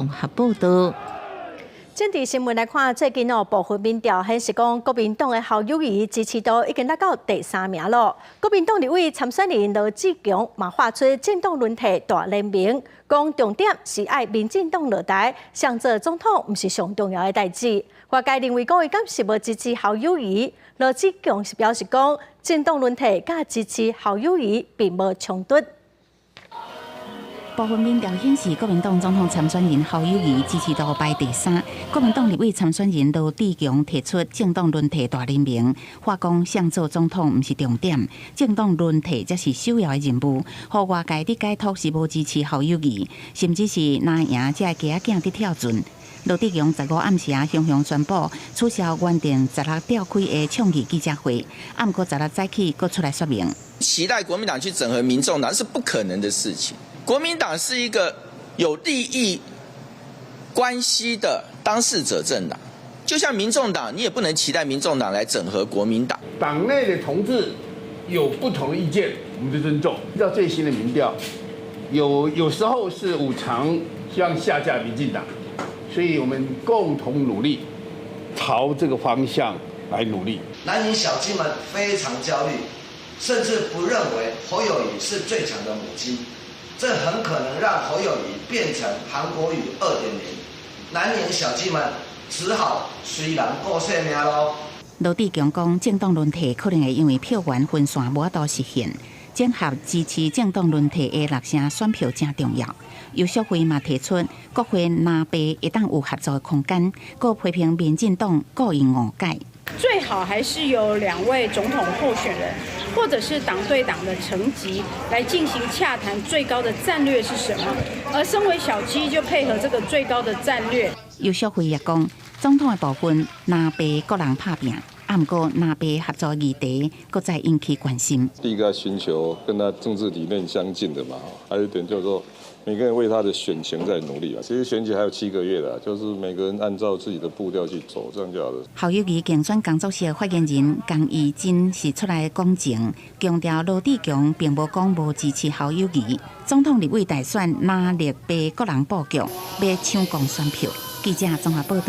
综合报道。政治新闻来看，最近部分民调显示讲，国民党的侯友宜支持度已经达到第3名了。国民党立委参选人罗志强嘛画出政党轮替大联盟，讲重点是爱民进党落台，上做总统不是上重要的代志。外界认为讲伊敢是无支持侯友宜，罗志强是表示讲，政党轮替甲支持侯友宜并无冲突。部分民调显示，国民党总统参选人侯友宜支持度排第3，国民党立委参选人罗志强提出政党轮替大联盟，话讲上做总统不是重点，政党轮替才是首要的任务。互外界的解读是无支持侯友宜，甚至是拿赢才会加仔囝伫跳船。罗志强15暗时雄雄宣布取消原定16召开的倡议记者会，暗过16早起搁出来说明。期待国民党去整合民众党是不可能的事情。国民党是一个有利益关系的当事者政党，就像民众党，你也不能期待民众党来整合国民党。党内的同志有不同的意见，我们就尊重。依照最新的民调，有时候是5常希望下架民进党，所以我们共同努力，朝这个方向来努力。南宁小鸡们非常焦虑，甚至不认为侯友宜是最强的母鸡。这很可能让侯友宜变成韩国瑜2.0，南宁小鸡们只好随人过性命咯。罗志强讲，政党轮替可能会因为票源分散无法度实现，整合支持政党轮替的6成选票真重要。游淑慧嘛提出，国会南北一旦有合作的空间，搁批评民进党故意误解。最好还是有2位总统候选人，或者是党对党的层级来进行洽谈，最高的战略是什么？而身为小鸡就配合这个最高的战略。游淑慧也讲，总统的部分南北各人拍拼，不过南北合作议题搁再引起关心。第一个要寻求跟他政治理念相近的嘛，还有一点就是说，每个人为他的选情在努力啊。其实选举还有7个月了，就是每个人按照自己的步调去走，这样就好了。侯友宜竞选工作室的发言人江义珍是出来讲情，强调罗志强并无讲无支持侯友宜。总统立委大选哪力被各人布局，要抢攻选票。记者综合报道。